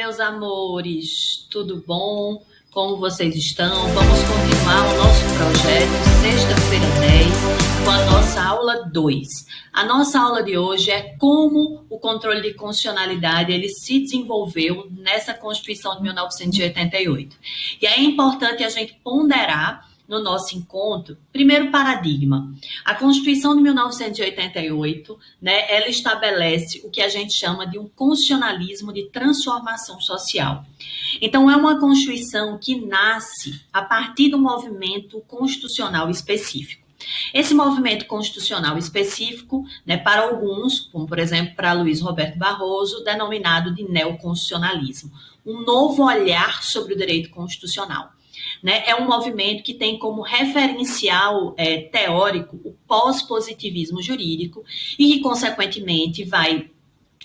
meus amores, tudo bom? Como vocês estão? Vamos continuar o nosso projeto Sexta-feira 10 com a nossa aula 2. A nossa aula de hoje é como o controle de constitucionalidade ele se desenvolveu nessa Constituição de 1988. E é importante a gente ponderar no nosso encontro, primeiro paradigma. A Constituição de 1988, ela estabelece o que a gente chama de um constitucionalismo de transformação social. Então, é uma Constituição que nasce a partir de um movimento constitucional específico. Esse movimento constitucional específico, para alguns, como por exemplo para Luiz Roberto Barroso, denominado de neoconstitucionalismo, um novo olhar sobre o direito constitucional. É um movimento que tem como referencial teórico o pós-positivismo jurídico e que, consequentemente, vai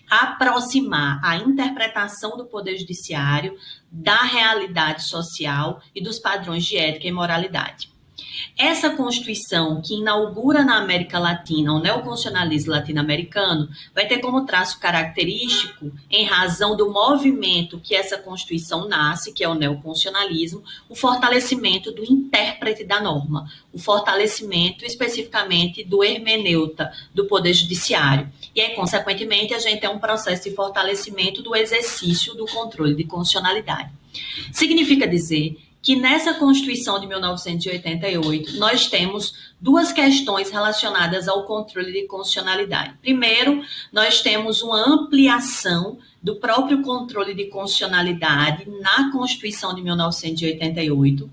aproximar a interpretação do Poder Judiciário da realidade social e dos padrões de ética e moralidade. Essa Constituição, que inaugura na América Latina o neoconstitucionalismo latino-americano, vai ter como traço característico, em razão do movimento que essa Constituição nasce, que é o neoconstitucionalismo, o fortalecimento do intérprete da norma, o fortalecimento especificamente do hermeneuta do Poder Judiciário. E aí, consequentemente, a gente tem um processo de fortalecimento do exercício do controle de constitucionalidade. Significa dizer que nessa Constituição de 1988, nós temos duas questões relacionadas ao controle de constitucionalidade. Primeiro, nós temos uma ampliação do próprio controle de constitucionalidade na Constituição de 1988.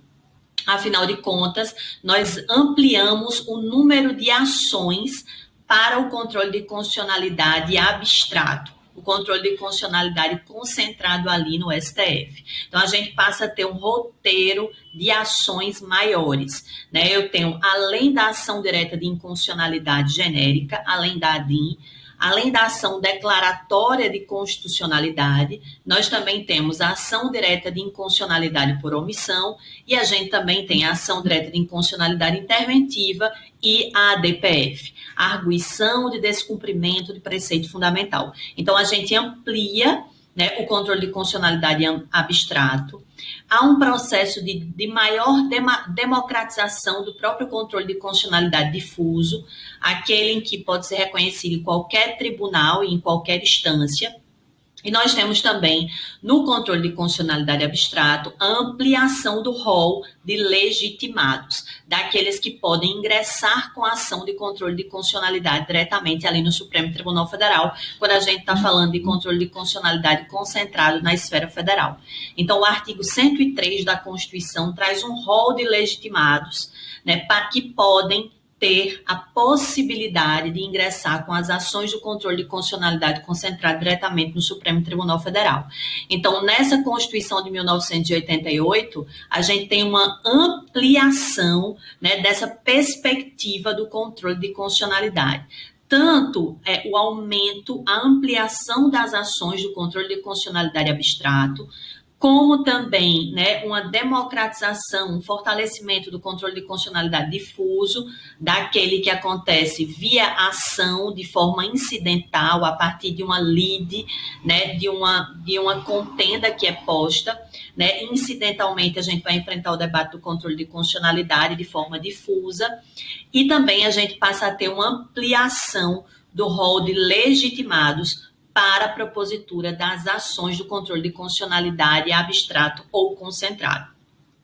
Afinal de contas, nós ampliamos o número de ações para o controle de constitucionalidade abstrato. O controle de constitucionalidade concentrado ali no STF. Então, a gente passa a ter um roteiro de ações maiores. Eu tenho, além da ação direta de inconstitucionalidade genérica, além da ADIM, além da ação declaratória de constitucionalidade, nós também temos a ação direta de inconstitucionalidade por omissão e a gente também tem a ação direta de inconstitucionalidade interventiva e a ADPF, a arguição de descumprimento de preceito fundamental. Então, a gente amplia o controle de constitucionalidade abstrato. Há um processo de maior democratização do próprio controle de constitucionalidade difuso, aquele em que pode ser reconhecido em qualquer tribunal e em qualquer instância. E nós temos também, no controle de constitucionalidade abstrato, a ampliação do rol de legitimados, daqueles que podem ingressar com a ação de controle de constitucionalidade diretamente ali no Supremo Tribunal Federal, quando a gente está falando de controle de constitucionalidade concentrado na esfera federal. Então, o artigo 103 da Constituição traz um rol de legitimados, que podem ter a possibilidade de ingressar com as ações do controle de constitucionalidade concentrado diretamente no Supremo Tribunal Federal. Então, nessa Constituição de 1988, a gente tem uma ampliação dessa perspectiva do controle de constitucionalidade. Tanto o aumento, a ampliação das ações do controle de constitucionalidade abstrato, como também uma democratização, um fortalecimento do controle de constitucionalidade difuso, daquele que acontece via ação de forma incidental, a partir de uma lide, de uma contenda que é posta. Incidentalmente, a gente vai enfrentar o debate do controle de constitucionalidade de forma difusa, e também a gente passa a ter uma ampliação do rol de legitimados para a propositura das ações do controle de constitucionalidade abstrato ou concentrado.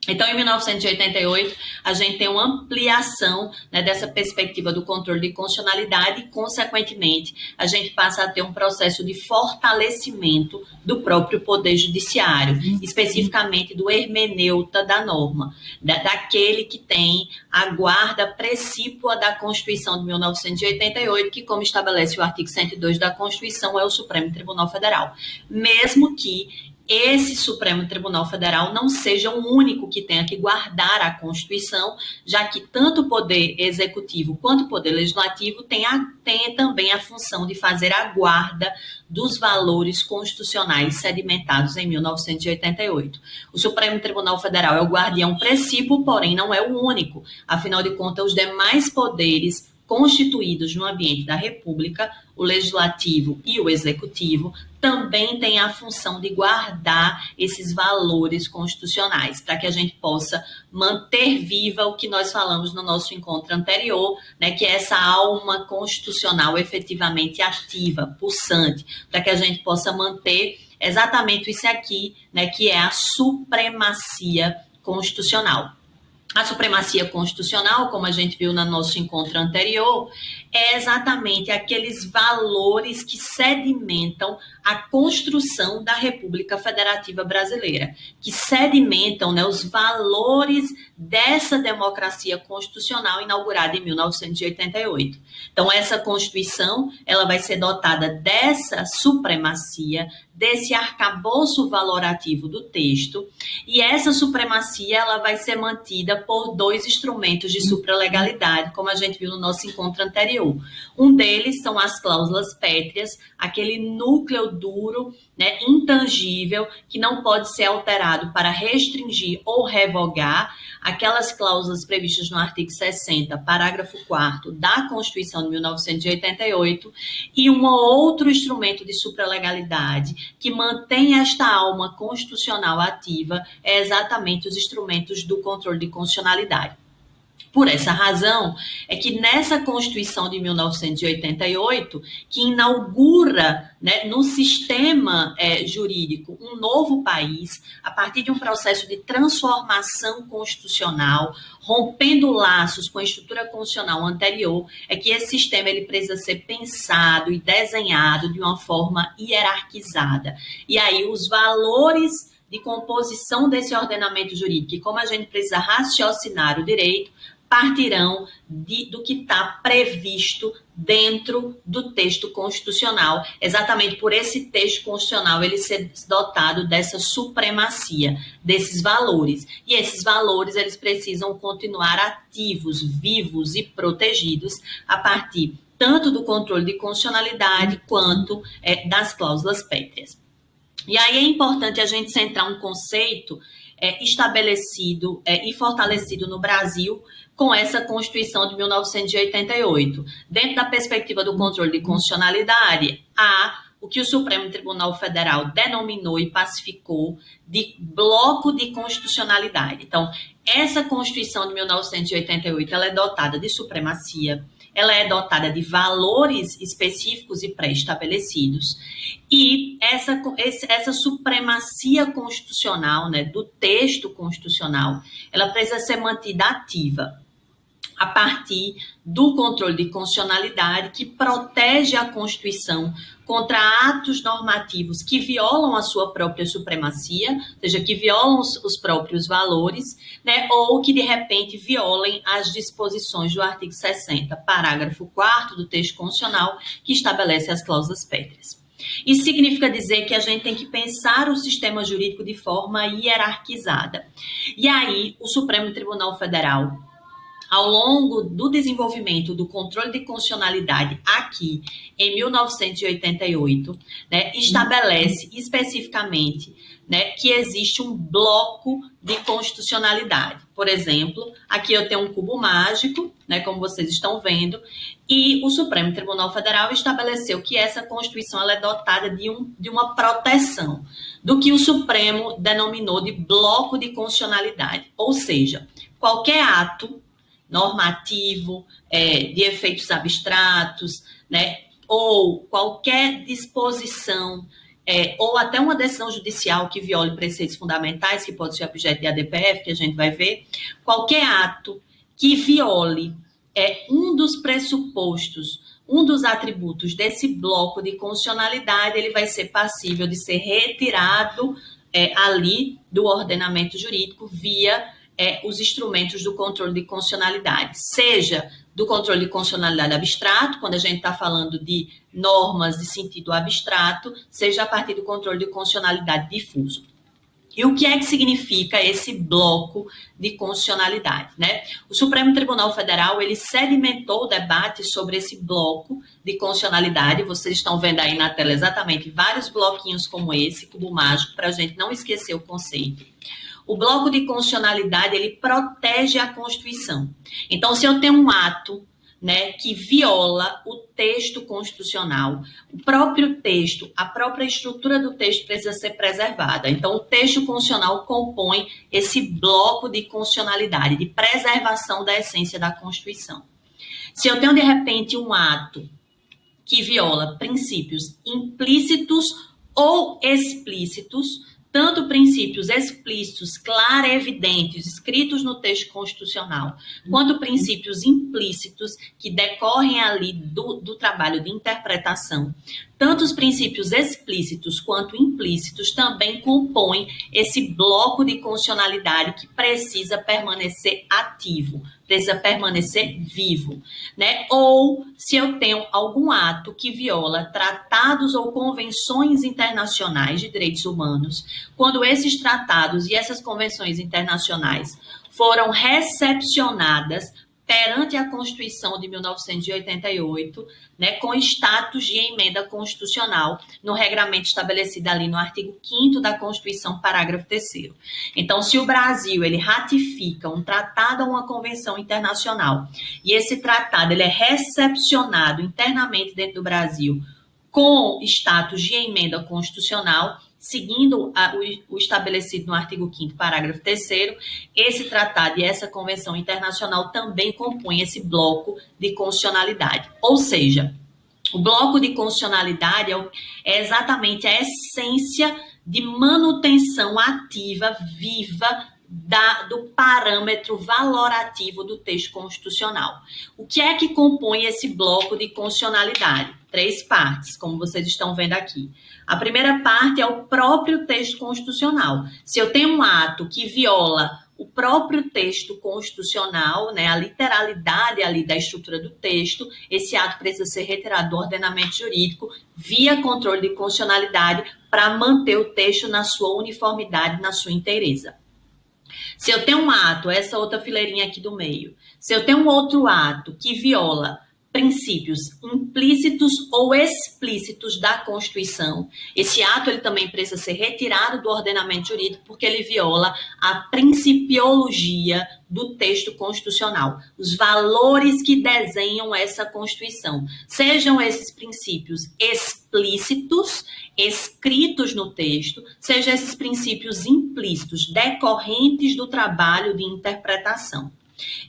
Então, em 1988, a gente tem uma ampliação dessa perspectiva do controle de constitucionalidade e, consequentemente, a gente passa a ter um processo de fortalecimento do próprio Poder Judiciário, especificamente do hermeneuta da norma, daquele que tem a guarda precípua da Constituição de 1988, que, como estabelece o artigo 102 da Constituição, é o Supremo Tribunal Federal. Mesmo que esse Supremo Tribunal Federal não seja o único que tenha que guardar a Constituição, já que tanto o Poder Executivo quanto o Poder Legislativo tem também a função de fazer a guarda dos valores constitucionais sedimentados em 1988. O Supremo Tribunal Federal é o guardião precípuo, porém não é o único. Afinal de contas, os demais poderes constituídos no ambiente da República, o Legislativo e o Executivo, também têm a função de guardar esses valores constitucionais, para que a gente possa manter viva o que nós falamos no nosso encontro anterior, né, que é essa alma constitucional efetivamente ativa, pulsante, para que a gente possa manter exatamente isso aqui, né, que é a supremacia constitucional. A supremacia constitucional, como a gente viu no nosso encontro anterior, é exatamente aqueles valores que sedimentam a construção da República Federativa Brasileira, que sedimentam, né, os valores dessa democracia constitucional inaugurada em 1988. Então, essa Constituição, ela vai ser dotada dessa supremacia, desse arcabouço valorativo do texto, e essa supremacia ela vai ser mantida por dois instrumentos de supralegalidade, como a gente viu no nosso encontro anterior. Um deles são as cláusulas pétreas, aquele núcleo duro, né, intangível, que não pode ser alterado para restringir ou revogar aquelas cláusulas previstas no artigo 60, parágrafo 4º da Constituição de 1988, e um outro instrumento de supralegalidade que mantém esta alma constitucional ativa é exatamente os instrumentos do controle de constitucionalidade. Por essa razão, é que nessa Constituição de 1988, que inaugura, né, no sistema jurídico um novo país, a partir de um processo de transformação constitucional, rompendo laços com a estrutura constitucional anterior, é que esse sistema ele precisa ser pensado e desenhado de uma forma hierarquizada. E aí os valores de composição desse ordenamento jurídico, e como a gente precisa raciocinar o direito, partirão do que está previsto dentro do texto constitucional, exatamente por esse texto constitucional ele ser dotado dessa supremacia, desses valores. E esses valores eles precisam continuar ativos, vivos e protegidos a partir tanto do controle de constitucionalidade quanto das cláusulas pétreas. E aí é importante a gente centrar um conceito estabelecido e fortalecido no Brasil com essa Constituição de 1988. Dentro da perspectiva do controle de constitucionalidade, há o que o Supremo Tribunal Federal denominou e pacificou de bloco de constitucionalidade. Então, essa Constituição de 1988 ela é dotada de supremacia, ela é dotada de valores específicos e pré-estabelecidos, e essa supremacia constitucional, né, do texto constitucional, ela precisa ser mantida ativa a partir do controle de constitucionalidade que protege a Constituição contra atos normativos que violam a sua própria supremacia, ou seja, que violam os próprios valores, né, ou que, de repente, violem as disposições do artigo 60, parágrafo 4º do texto constitucional, que estabelece as cláusulas pétreas. Isso significa dizer que a gente tem que pensar o sistema jurídico de forma hierarquizada. E aí, o Supremo Tribunal Federal, ao longo do desenvolvimento do controle de constitucionalidade aqui em 1988, né, estabelece especificamente, né, que existe um bloco de constitucionalidade. Por exemplo, aqui eu tenho um cubo mágico, né, como vocês estão vendo, e o Supremo Tribunal Federal estabeleceu que essa Constituição ela é dotada de uma proteção, do que o Supremo denominou de bloco de constitucionalidade, ou seja, qualquer ato normativo, de efeitos abstratos, né, ou qualquer disposição, ou até uma decisão judicial que viole preceitos fundamentais, que pode ser objeto de ADPF, que a gente vai ver, qualquer ato que viole um dos pressupostos, um dos atributos desse bloco de constitucionalidade, ele vai ser passível de ser retirado ali do ordenamento jurídico via os instrumentos do controle de constitucionalidade, seja do controle de constitucionalidade abstrato, quando a gente está falando de normas de sentido abstrato, seja a partir do controle de constitucionalidade difuso. E o que é que significa esse bloco de constitucionalidade, né? O Supremo Tribunal Federal, ele sedimentou o debate sobre esse bloco de constitucionalidade, vocês estão vendo aí na tela exatamente vários bloquinhos como esse, cubo mágico, para a gente não esquecer o conceito. O bloco de constitucionalidade, ele protege a Constituição. Então, se eu tenho um ato né, que viola o texto constitucional. O próprio texto, a própria estrutura do texto precisa ser preservada. Então, o texto constitucional compõe esse bloco de constitucionalidade, de preservação da essência da Constituição. Se eu tenho, de repente, um ato que viola princípios implícitos ou explícitos, tanto princípios explícitos, claros e evidentes, escritos no texto constitucional, quanto princípios implícitos que decorrem ali do trabalho de interpretação. Tanto os princípios explícitos quanto implícitos também compõem esse bloco de constitucionalidade que precisa permanecer ativo, precisa permanecer vivo, né? Ou se eu tenho algum ato que viola tratados ou convenções internacionais de direitos humanos, quando esses tratados e essas convenções internacionais foram recepcionadas perante a Constituição de 1988, né, com status de emenda constitucional, no regramento estabelecido ali no artigo 5º da Constituição, parágrafo 3º. Então, se o Brasil ele ratifica um tratado ou uma convenção internacional, e esse tratado ele é recepcionado internamente dentro do Brasil com status de emenda constitucional, seguindo o estabelecido no artigo 5º, parágrafo 3º, esse tratado e essa convenção internacional também compõem esse bloco de constitucionalidade. Ou seja, o bloco de constitucionalidade é exatamente a essência de manutenção ativa, viva, do parâmetro valorativo do texto constitucional. O que é que compõe esse bloco de constitucionalidade? 3 partes, como vocês estão vendo aqui. A primeira parte é o próprio texto constitucional. Se eu tenho um ato que viola o próprio texto constitucional, né, a literalidade ali da estrutura do texto, esse ato precisa ser retirado do ordenamento jurídico via controle de constitucionalidade para manter o texto na sua uniformidade, na sua inteireza. Se eu tenho um ato, essa outra fileirinha aqui do meio, se eu tenho um outro ato que viola princípios implícitos ou explícitos da Constituição, esse ato ele também precisa ser retirado do ordenamento jurídico porque ele viola a principiologia do texto constitucional, os valores que desenham essa Constituição, sejam esses princípios explícitos, escritos no texto, sejam esses princípios implícitos, decorrentes do trabalho de interpretação.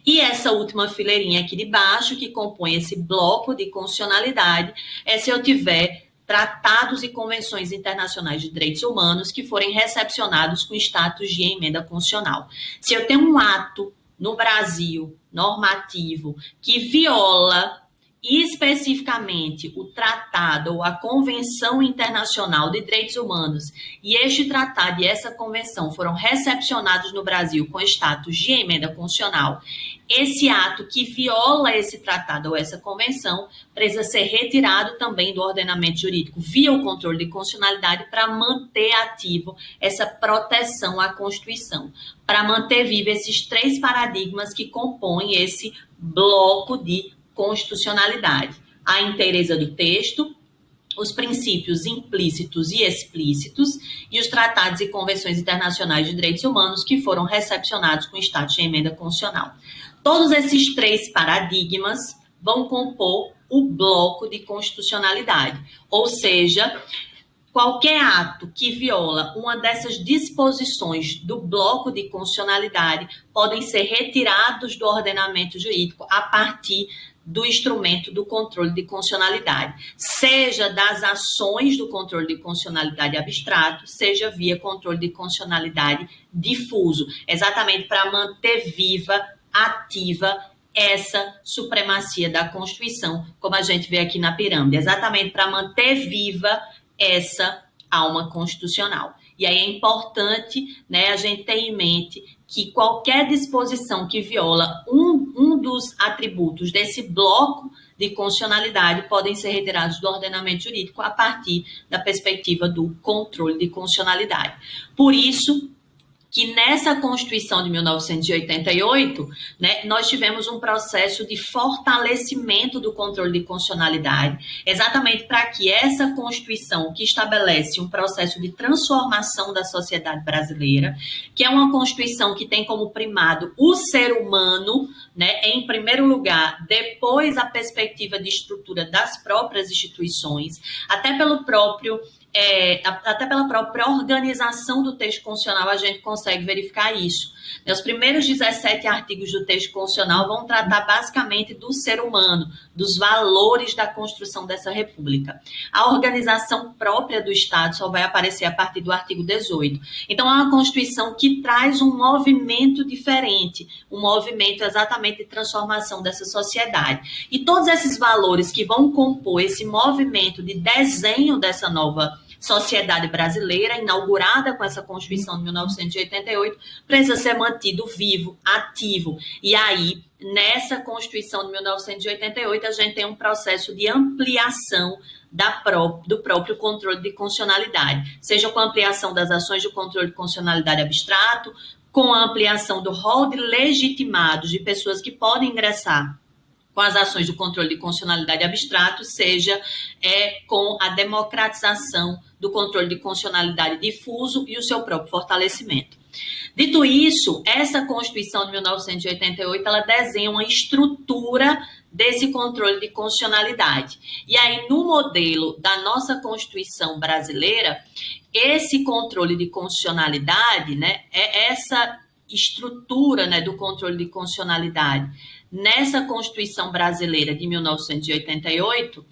E essa última fileirinha aqui de baixo, que compõe esse bloco de constitucionalidade, é se eu tiver tratados e convenções internacionais de direitos humanos que forem recepcionados com status de emenda constitucional. Se eu tenho um ato no Brasil normativo que viola especificamente o tratado ou a Convenção Internacional de Direitos Humanos, e este tratado e essa convenção foram recepcionados no Brasil com status de emenda constitucional, esse ato que viola esse tratado ou essa convenção precisa ser retirado também do ordenamento jurídico via o controle de constitucionalidade para manter ativo essa proteção à Constituição, para manter vivo esses 3 paradigmas que compõem esse bloco de constitucionalidade: a inteireza do texto, os princípios implícitos e explícitos e os tratados e convenções internacionais de direitos humanos que foram recepcionados com status de emenda constitucional. Todos esses 3 paradigmas vão compor o bloco de constitucionalidade, ou seja, qualquer ato que viola uma dessas disposições do bloco de constitucionalidade podem ser retirados do ordenamento jurídico a partir do instrumento do controle de constitucionalidade, seja das ações do controle de constitucionalidade abstrato, seja via controle de constitucionalidade difuso, exatamente para manter viva, ativa, essa supremacia da Constituição, como a gente vê aqui na pirâmide, exatamente para manter viva essa alma constitucional. E aí é importante, né, a gente ter em mente que qualquer disposição que viola um dos atributos desse bloco de constitucionalidade podem ser retirados do ordenamento jurídico a partir da perspectiva do controle de constitucionalidade. Por isso que nessa Constituição de 1988, né, nós tivemos um processo de fortalecimento do controle de constitucionalidade, exatamente para que essa Constituição, que estabelece um processo de transformação da sociedade brasileira, que é uma Constituição que tem como primado o ser humano, né, em primeiro lugar, depois a perspectiva de estrutura das próprias instituições, até pela própria organização do texto constitucional a gente consegue verificar isso. Os primeiros 17 artigos do texto constitucional vão tratar basicamente do ser humano, dos valores da construção dessa república. A organização própria do Estado só vai aparecer a partir do artigo 18. Então, é uma Constituição que traz um movimento diferente, um movimento exatamente de transformação dessa sociedade. E todos esses valores que vão compor esse movimento de desenho dessa nova sociedade brasileira, inaugurada com essa Constituição de 1988, precisa ser mantido vivo, ativo. E aí, nessa Constituição de 1988, a gente tem um processo de ampliação do próprio controle de constitucionalidade, seja com a ampliação das ações de controle de constitucionalidade abstrato, com a ampliação do rol de legitimados, de pessoas que podem ingressar com as ações do controle de constitucionalidade abstrato, seja com a democratização do controle de constitucionalidade difuso e o seu próprio fortalecimento. Dito isso, essa Constituição de 1988, ela desenha uma estrutura desse controle de constitucionalidade. E aí, no modelo da nossa Constituição brasileira, esse controle de constitucionalidade, né, é essa estrutura, né, do controle de constitucionalidade. Nessa Constituição brasileira de 1988,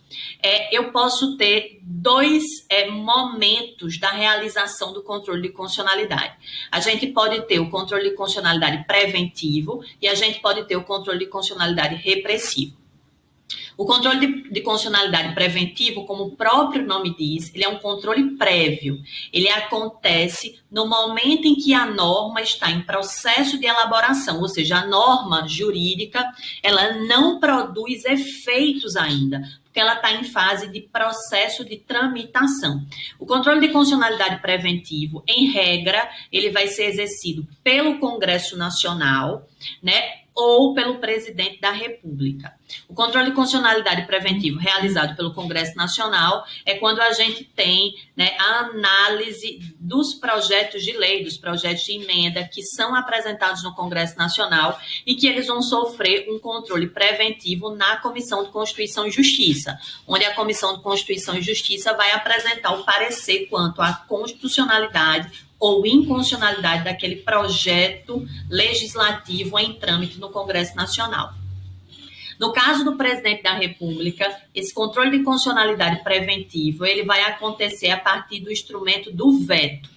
eu posso ter dois momentos da realização do controle de constitucionalidade. A gente pode ter o controle de constitucionalidade preventivo e a gente pode ter o controle de constitucionalidade repressivo. O controle de constitucionalidade preventivo, como o próprio nome diz, ele é um controle prévio. Ele acontece no momento em que a norma está em processo de elaboração, ou seja, a norma jurídica, ela não produz efeitos ainda, porque ela está em fase de processo de tramitação. O controle de constitucionalidade preventivo, em regra, ele vai ser exercido pelo Congresso Nacional, né, ou pelo presidente da República. O controle de constitucionalidade preventivo realizado pelo Congresso Nacional é quando a gente tem, né, a análise dos projetos de lei, dos projetos de emenda que são apresentados no Congresso Nacional e que eles vão sofrer um controle preventivo na Comissão de Constituição e Justiça, onde a Comissão de Constituição e Justiça vai apresentar o parecer quanto à constitucionalidade ou inconstitucionalidade daquele projeto legislativo em trâmite no Congresso Nacional. No caso do presidente da República, esse controle de constitucionalidade preventivo, ele vai acontecer a partir do instrumento do veto.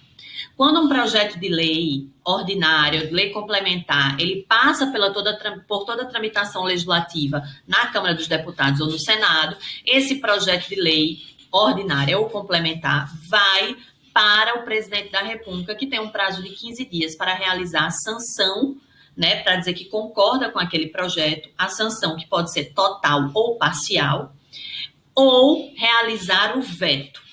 Quando um projeto de lei ordinário, de lei complementar, ele passa por toda a tramitação legislativa na Câmara dos Deputados ou no Senado, esse projeto de lei ordinária ou complementar vai para o presidente da República, que tem um prazo de 15 dias para realizar a sanção, né, para dizer que concorda com aquele projeto, a sanção que pode ser total ou parcial, ou realizar o veto.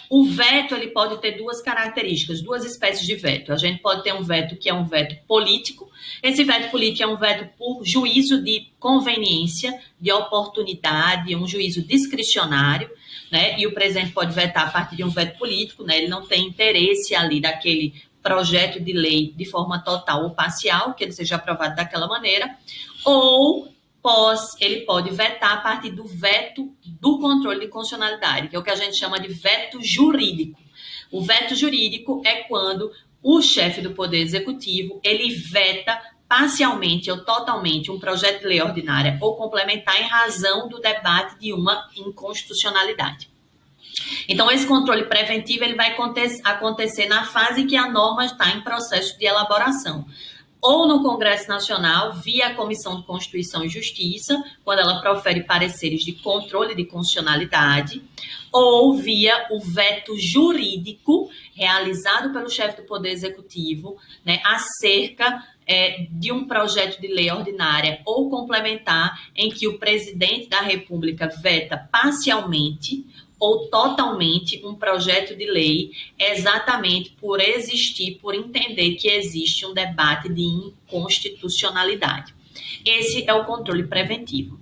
O veto, ele pode ter duas características, duas espécies de veto. A gente pode ter um veto que é um veto político. Esse veto político é um veto por juízo de conveniência, de oportunidade, um juízo discricionário, né? E o presidente pode vetar a partir de um veto político, né? Ele não tem interesse ali daquele projeto de lei de forma total ou parcial, que ele seja aprovado daquela maneira, ou ele pode vetar a partir do veto do controle de constitucionalidade, que é o que a gente chama de veto jurídico. O veto jurídico é quando o chefe do Poder Executivo, ele veta parcialmente ou totalmente um projeto de lei ordinária ou complementar em razão do debate de uma inconstitucionalidade. Então, esse controle preventivo ele vai acontecer na fase em que a norma está em processo de elaboração. Ou no Congresso Nacional, via a Comissão de Constituição e Justiça, quando ela profere pareceres de controle de constitucionalidade, ou via o veto jurídico realizado pelo chefe do Poder Executivo, né, acerca de um projeto de lei ordinária ou complementar em que o presidente da República veta parcialmente ou totalmente um projeto de lei, exatamente por existir, por entender que existe um debate de inconstitucionalidade. Esse é o controle preventivo.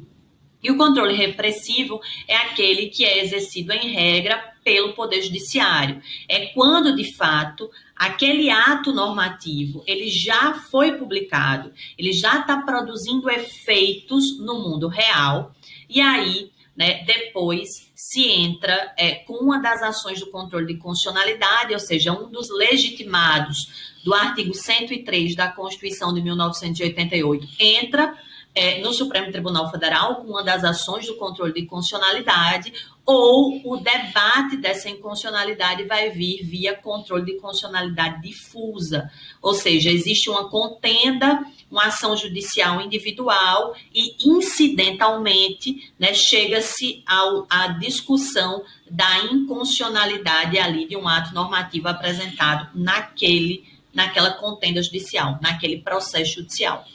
E o controle repressivo é aquele que é exercido em regra pelo Poder Judiciário. É quando, de fato, aquele ato normativo ele já foi publicado, ele já está produzindo efeitos no mundo real, e aí, né, depois se entra com uma das ações do controle de constitucionalidade, ou seja, um dos legitimados do artigo 103 da Constituição de 1988, entra no Supremo Tribunal Federal com uma das ações do controle de constitucionalidade, ou o debate dessa inconstitucionalidade vai vir via controle de constitucionalidade difusa, ou seja, existe uma contenda, uma ação judicial individual e, incidentalmente, né, chega-se à discussão da inconstitucionalidade ali de um ato normativo apresentado naquela contenda judicial, naquele processo judicial.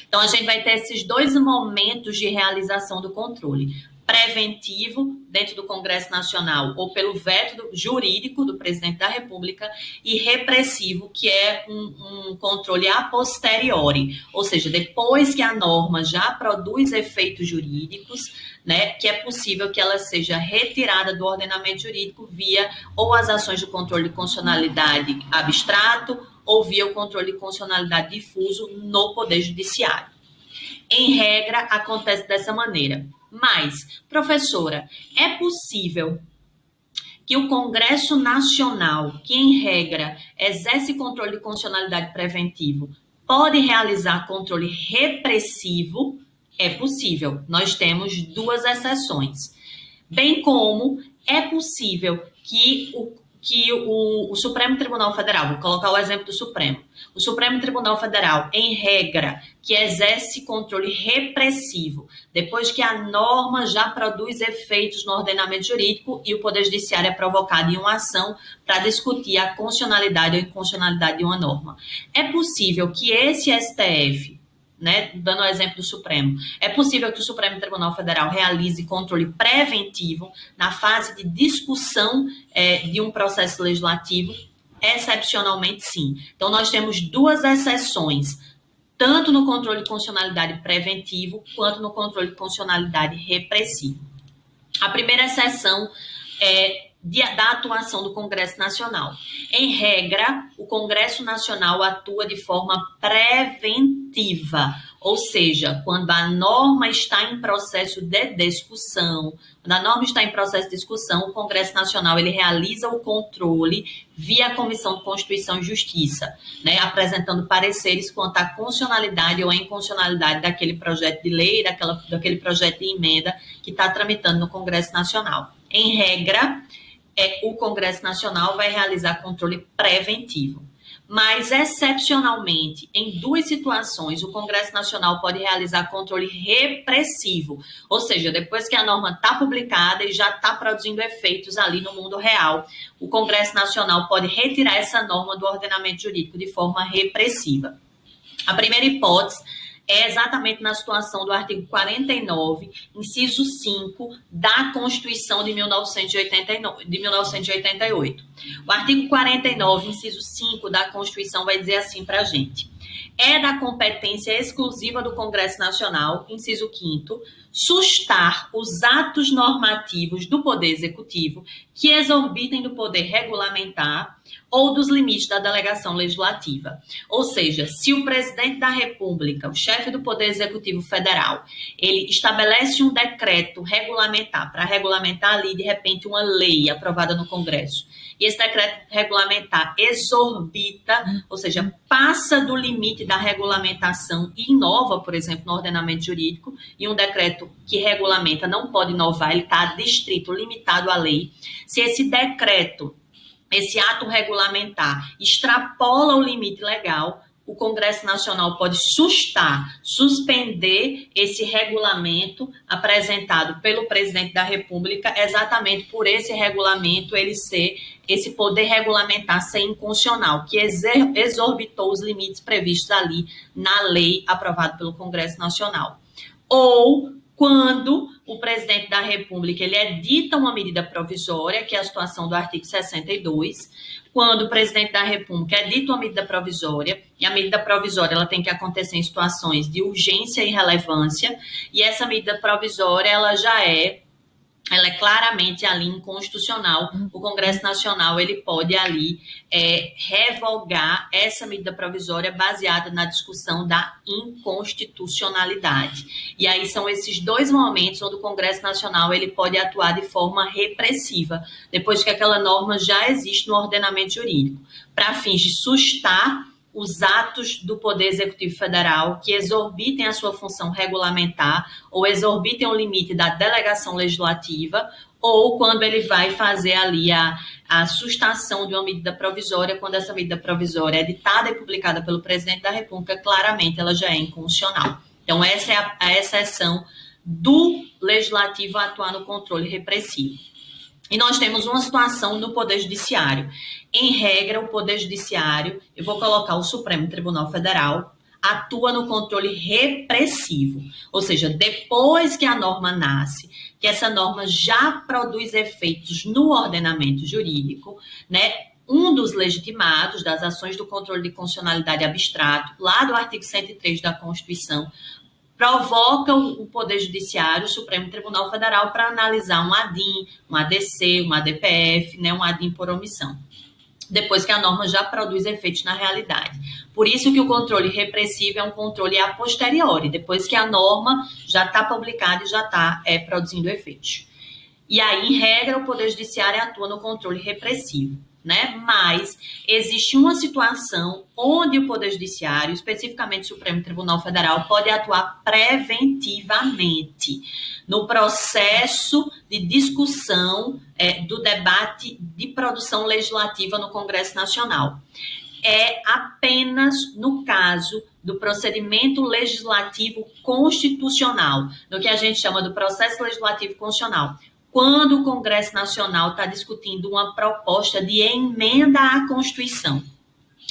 Então, a gente vai ter esses dois momentos de realização do controle. Preventivo, dentro do Congresso Nacional, ou pelo veto jurídico do presidente da República, e repressivo, que é um controle a posteriori, ou seja, depois que a norma já produz efeitos jurídicos, né, que é possível que ela seja retirada do ordenamento jurídico via ou as ações de controle de constitucionalidade abstrato, ou via o controle de constitucionalidade difuso no Poder Judiciário. Em regra, acontece dessa maneira. Mas, professora, é possível que o Congresso Nacional, que em regra exerce controle de constitucionalidade preventivo, pode realizar controle repressivo? É possível. Nós temos duas exceções. Bem como é possível que o Supremo Tribunal Federal, vou colocar o exemplo do Supremo, o Supremo Tribunal Federal, em regra, que exerce controle repressivo, depois que a norma já produz efeitos no ordenamento jurídico e o Poder Judiciário é provocado em uma ação para discutir a constitucionalidade ou inconstitucionalidade de uma norma. É possível que esse STF, né, dando o exemplo do Supremo, é possível que o Supremo Tribunal Federal realize controle preventivo na fase de discussão de um processo legislativo? Excepcionalmente, sim. Então, nós temos duas exceções, tanto no controle de constitucionalidade preventivo, quanto no controle de constitucionalidade repressivo. A primeira exceção é da atuação do Congresso Nacional. Em regra, o Congresso Nacional atua de forma preventiva, ou seja, quando a norma está em processo de discussão, o Congresso Nacional ele realiza o controle via a Comissão de Constituição e Justiça, né, apresentando pareceres quanto à constitucionalidade ou à inconstitucionalidade daquele projeto de lei, daquele projeto de emenda que está tramitando no Congresso Nacional. Em regra, o Congresso Nacional vai realizar controle preventivo. Mas, excepcionalmente, em duas situações, o Congresso Nacional pode realizar controle repressivo, ou seja, depois que a norma está publicada e já está produzindo efeitos ali no mundo real, o Congresso Nacional pode retirar essa norma do ordenamento jurídico de forma repressiva. A primeira hipótese é exatamente na situação do artigo 49, inciso 5, da Constituição de 1988. O artigo 49, inciso 5 da Constituição vai dizer assim para a gente: é da competência exclusiva do Congresso Nacional, inciso 5º, sustar os atos normativos do Poder Executivo que exorbitem do poder regulamentar ou dos limites da delegação legislativa. Ou seja, se o presidente da República, o chefe do Poder Executivo Federal, ele estabelece um decreto regulamentar, para regulamentar ali, de repente, uma lei aprovada no Congresso, e esse decreto regulamentar exorbita, ou seja, passa do limite da regulamentação e inova, por exemplo, no ordenamento jurídico, e um decreto que regulamenta não pode inovar, ele está adstrito, limitado à lei. Se esse decreto, esse ato regulamentar, extrapola o limite legal, o Congresso Nacional pode suspender esse regulamento apresentado pelo presidente da República, exatamente por esse regulamento, esse poder regulamentar ser inconstitucional, que exorbitou os limites previstos ali na lei aprovada pelo Congresso Nacional. Ou quando o presidente da República, ele edita uma medida provisória, que é a situação do artigo 62, quando o presidente da República edita uma medida provisória, e a medida provisória ela tem que acontecer em situações de urgência e relevância, e essa medida provisória ela é claramente ali inconstitucional. O Congresso Nacional ele pode ali revogar essa medida provisória baseada na discussão da inconstitucionalidade. E aí são esses dois momentos onde o Congresso Nacional ele pode atuar de forma repressiva, depois que aquela norma já existe no ordenamento jurídico, para fins de sustar os atos do Poder Executivo Federal que exorbitem a sua função regulamentar ou exorbitem o limite da delegação legislativa, ou quando ele vai fazer ali a sustação de uma medida provisória, quando essa medida provisória é editada e publicada pelo presidente da República, claramente ela já é inconstitucional. Então, essa é a exceção do legislativo a atuar no controle repressivo. E nós temos uma situação no Poder Judiciário. Em regra, o Poder Judiciário, eu vou colocar o Supremo Tribunal Federal, atua no controle repressivo. Ou seja, depois que a norma nasce, que essa norma já produz efeitos no ordenamento jurídico, né? Um dos legitimados das ações do controle de constitucionalidade abstrato, lá do artigo 103 da Constituição, provoca o Poder Judiciário, o Supremo Tribunal Federal, para analisar um ADIM, um ADC, um ADPF, né, um ADIM por omissão, depois que a norma já produz efeitos na realidade. Por isso que o controle repressivo é um controle a posteriori, depois que a norma já está publicada e já está produzindo efeitos. E aí, em regra, o Poder Judiciário atua no controle repressivo, né? Mas existe uma situação onde o Poder Judiciário, especificamente o Supremo Tribunal Federal, pode atuar preventivamente no processo de discussão do debate de produção legislativa no Congresso Nacional. É apenas no caso do procedimento legislativo constitucional, no que a gente chama do processo legislativo constitucional, quando o Congresso Nacional está discutindo uma proposta de emenda à Constituição.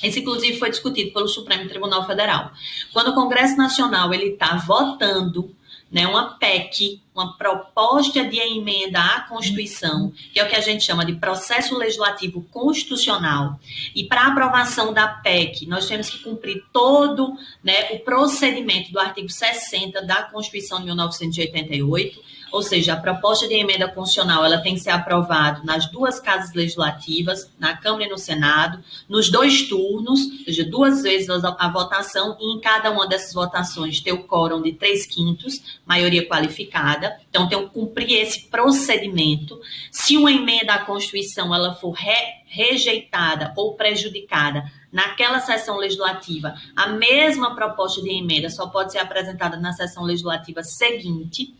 Isso, inclusive, foi discutido pelo Supremo Tribunal Federal. Quando o Congresso Nacional está votando, né, uma PEC, uma proposta de emenda à Constituição, que é o que a gente chama de processo legislativo constitucional, e para a aprovação da PEC, nós temos que cumprir todo, né, o procedimento do artigo 60 da Constituição de 1988, ou seja, a proposta de emenda constitucional ela tem que ser aprovada nas duas casas legislativas, na Câmara e no Senado, nos 2 turnos, ou seja, 2 vezes a votação, e em cada uma dessas votações ter o quórum de 3/5, maioria qualificada. Então, tem que cumprir esse procedimento. Se uma emenda à Constituição ela for rejeitada ou prejudicada naquela sessão legislativa, a mesma proposta de emenda só pode ser apresentada na sessão legislativa seguinte,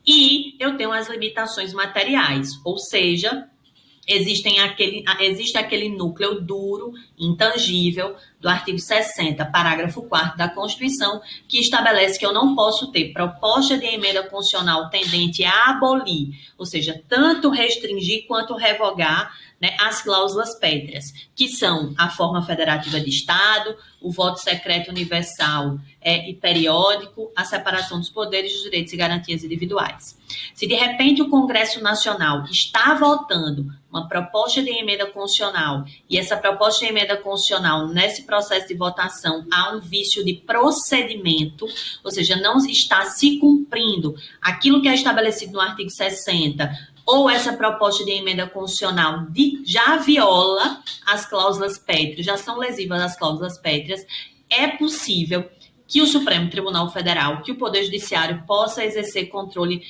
e eu tenho as limitações materiais, ou seja, existe aquele núcleo duro, intangível, do artigo 60, parágrafo 4º da Constituição, que estabelece que eu não posso ter proposta de emenda constitucional tendente a abolir, ou seja, tanto restringir quanto revogar, né, as cláusulas pétreas, que são a forma federativa de Estado, o voto secreto universal e periódico, a separação dos poderes, dos direitos e garantias individuais. Se de repente o Congresso Nacional está votando uma proposta de emenda constitucional e essa proposta de emenda constitucional, nesse processo de votação, há um vício de procedimento, ou seja, não está se cumprindo aquilo que é estabelecido no artigo 60, ou essa proposta de emenda constitucional já viola as cláusulas pétreas, já são lesivas as cláusulas pétreas, é possível que o Supremo Tribunal Federal, que o Poder Judiciário possa exercer controle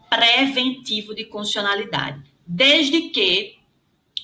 preventivo de constitucionalidade, desde que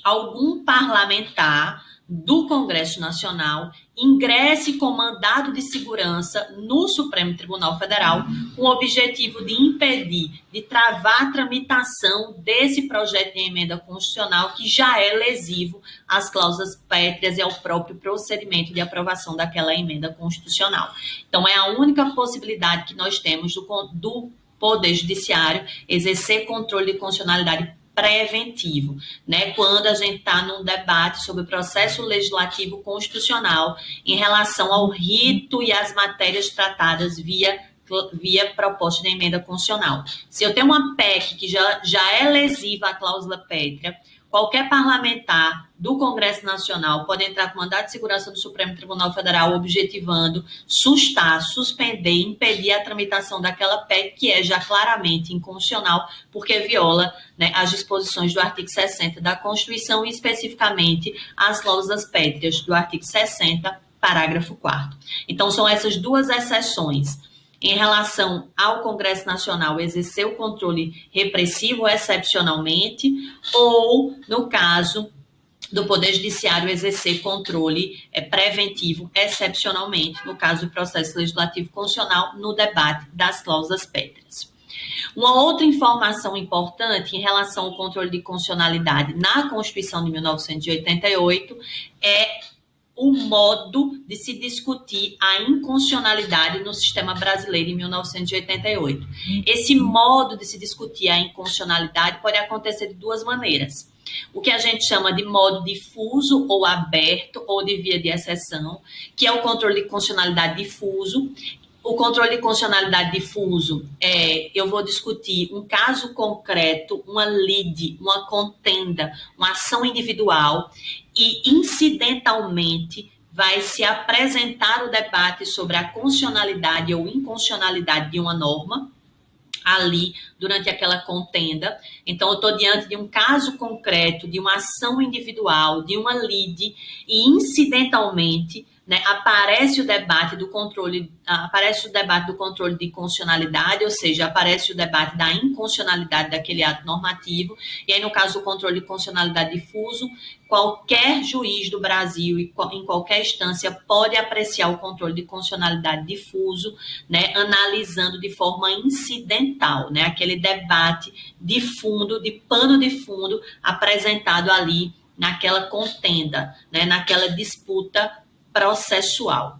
algum parlamentar do Congresso Nacional ingresse com mandado de segurança no Supremo Tribunal Federal com o objetivo de impedir, de travar a tramitação desse projeto de emenda constitucional que já é lesivo às cláusulas pétreas e ao próprio procedimento de aprovação daquela emenda constitucional. Então, é a única possibilidade que nós temos do Poder Judiciário exercer controle de constitucionalidade preventivo, né? Quando a gente está num debate sobre o processo legislativo constitucional em relação ao rito e às matérias tratadas via via proposta de emenda constitucional. Se eu tenho uma PEC que já é lesiva à cláusula pétrea, qualquer parlamentar do Congresso Nacional pode entrar com mandato de segurança do Supremo Tribunal Federal objetivando sustar, suspender, impedir a tramitação daquela PEC que é já claramente inconstitucional, porque viola, né, as disposições do artigo 60 da Constituição e especificamente as cláusulas pétreas do artigo 60, parágrafo 4º. Então, são essas duas exceções. Em relação ao Congresso Nacional exercer o controle repressivo excepcionalmente, ou, no caso do Poder Judiciário, exercer controle preventivo excepcionalmente, no caso do processo legislativo constitucional, no debate das cláusulas pétreas. Uma outra informação importante em relação ao controle de constitucionalidade na Constituição de 1988 é o modo de se discutir a inconstitucionalidade no sistema brasileiro em 1988. Esse modo de se discutir a inconstitucionalidade pode acontecer de duas maneiras. O que a gente chama de modo difuso ou aberto, ou de via de exceção, que é o controle de constitucionalidade difuso. O controle de constitucionalidade difuso eu vou discutir um caso concreto, uma lide, uma contenda, uma ação individual e incidentalmente vai se apresentar o debate sobre a constitucionalidade ou inconstitucionalidade de uma norma ali durante aquela contenda. Então, eu estou diante de um caso concreto, de uma ação individual, de uma lide e incidentalmente, né, aparece o debate do controle de constitucionalidade, ou seja, aparece o debate da inconstitucionalidade daquele ato normativo, e aí, no caso do controle de constitucionalidade difuso, qualquer juiz do Brasil e em qualquer instância pode apreciar o controle de constitucionalidade difuso, né, analisando de forma incidental, né, aquele debate de fundo, de pano de fundo, apresentado ali naquela contenda, né, naquela disputa processual.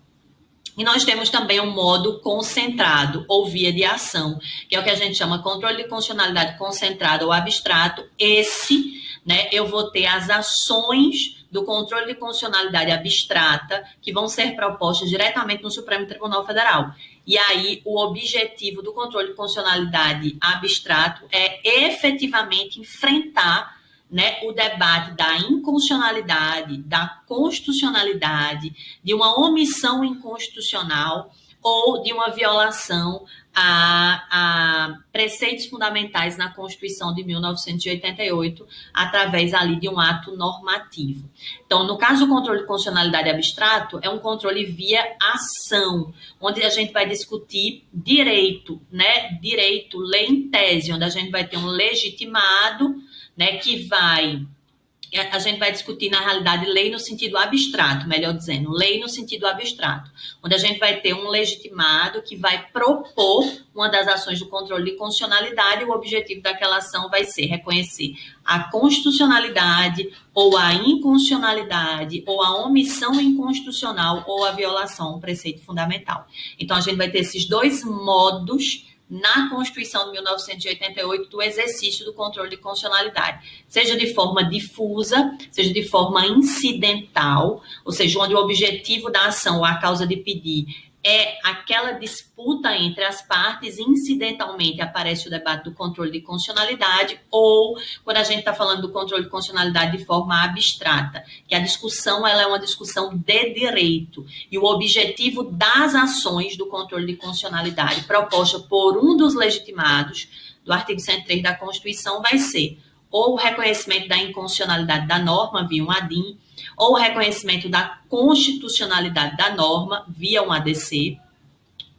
E nós temos também um modo concentrado ou via de ação, que é o que a gente chama controle de constitucionalidade concentrado ou abstrato. Esse, né, eu vou ter as ações do controle de constitucionalidade abstrata que vão ser propostas diretamente no Supremo Tribunal Federal. E aí, o objetivo do controle de constitucionalidade abstrato é efetivamente enfrentar, né, o debate da inconstitucionalidade, da constitucionalidade, de uma omissão inconstitucional ou de uma violação a preceitos fundamentais na Constituição de 1988, através ali de um ato normativo. Então, no caso do controle de constitucionalidade abstrato, é um controle via ação, onde a gente vai discutir direito, né, direito, lei em tese, onde a gente vai ter um legitimado, né, a gente vai discutir, na realidade, lei no sentido abstrato, melhor dizendo, lei no sentido abstrato, onde a gente vai ter um legitimado que vai propor uma das ações do controle de constitucionalidade, e o objetivo daquela ação vai ser reconhecer a constitucionalidade ou a inconstitucionalidade ou a omissão inconstitucional ou a violação a um preceito fundamental. Então, a gente vai ter esses dois modos na Constituição de 1988 do exercício do controle de constitucionalidade, seja de forma difusa, seja de forma incidental, ou seja, onde o objetivo da ação ou a causa de pedir é aquela disputa entre as partes, incidentalmente aparece o debate do controle de constitucionalidade, ou quando a gente está falando do controle de constitucionalidade de forma abstrata, que a discussão ela é uma discussão de direito, e o objetivo das ações do controle de constitucionalidade proposta por um dos legitimados do artigo 103 da Constituição vai ser ou o reconhecimento da inconstitucionalidade da norma via um ADIM, ou o reconhecimento da constitucionalidade da norma via um ADC,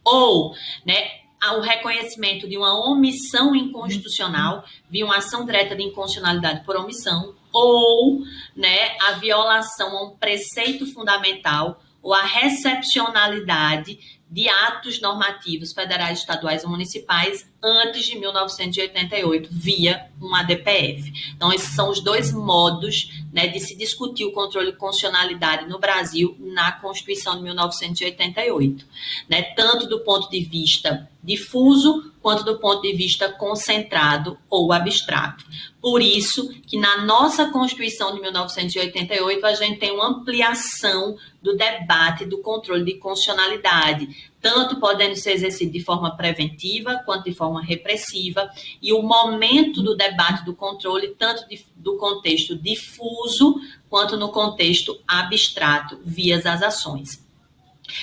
ou, né, o reconhecimento de uma omissão inconstitucional via uma ação direta de inconstitucionalidade por omissão, ou, né, a violação a um preceito fundamental ou a recepcionalidade de atos normativos federais, estaduais ou municipais antes de 1988, via um ADPF. Então, esses são os dois modos, né, de se discutir o controle de constitucionalidade no Brasil na Constituição de 1988, né, tanto do ponto de vista difuso quanto do ponto de vista concentrado ou abstrato. Por isso que na nossa Constituição de 1988 a gente tem uma ampliação do debate do controle de constitucionalidade, tanto podendo ser exercido de forma preventiva quanto de forma repressiva, e o momento do debate do controle, tanto do contexto difuso quanto no contexto abstrato, via as ações.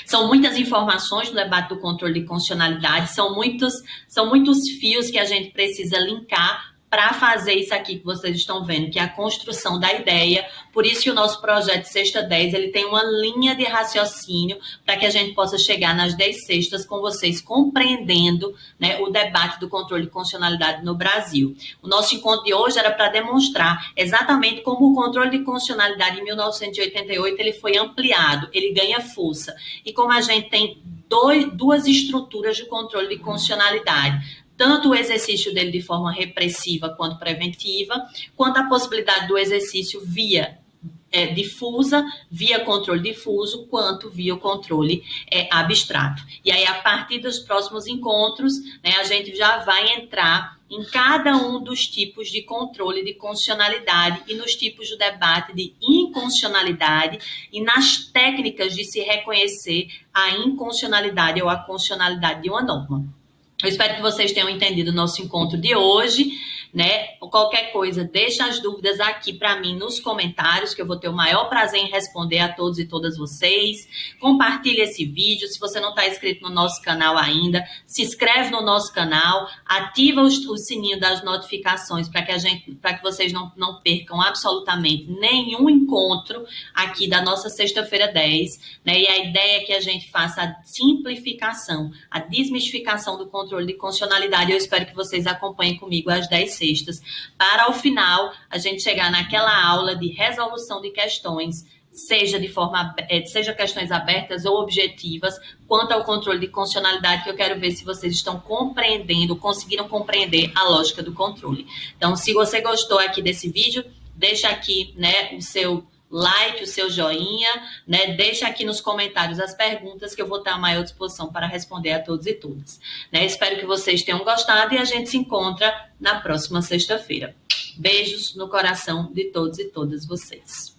São muitas informações no debate do controle de constitucionalidade, são muitos fios que a gente precisa linkar para fazer isso aqui que vocês estão vendo, que é a construção da ideia. Por isso que o nosso projeto Sexta 10, ele tem uma linha de raciocínio para que a gente possa chegar nas 10 sextas com vocês compreendendo, né, o debate do controle de constitucionalidade no Brasil. O nosso encontro de hoje era para demonstrar exatamente como o controle de constitucionalidade em 1988 ele foi ampliado, ele ganha força. E como a gente tem duas estruturas de controle de constitucionalidade, tanto o exercício dele de forma repressiva quanto preventiva, quanto a possibilidade do exercício via difusa, via controle difuso, quanto via o controle abstrato. E aí, a partir dos próximos encontros, né, a gente já vai entrar em cada um dos tipos de controle de constitucionalidade e nos tipos de debate de inconstitucionalidade e nas técnicas de se reconhecer a inconstitucionalidade ou a constitucionalidade de uma norma. Eu espero que vocês tenham entendido o nosso encontro de hoje, né? Qualquer coisa, deixa as dúvidas aqui para mim nos comentários, que eu vou ter o maior prazer em responder a todos e todas vocês. Compartilhe esse vídeo. Se você não está inscrito no nosso canal ainda, se inscreve no nosso canal, ativa o sininho das notificações para que vocês não percam absolutamente nenhum encontro aqui da nossa Sexta-feira 10, né? E a ideia é que a gente faça a simplificação, a desmistificação do controle de constitucionalidade. Eu espero que vocês acompanhem comigo às 10 sextas, para ao final a gente chegar naquela aula de resolução de questões, seja questões abertas ou objetivas, quanto ao controle de constitucionalidade, que eu quero ver se vocês estão compreendendo, conseguiram compreender a lógica do controle. Então, se você gostou aqui desse vídeo, deixa aqui, né, o seu like, o seu joinha, né? Deixa aqui nos comentários as perguntas que eu vou ter a maior disposição para responder a todos e todas, né? Espero que vocês tenham gostado e a gente se encontra na próxima sexta-feira. Beijos no coração de todos e todas vocês.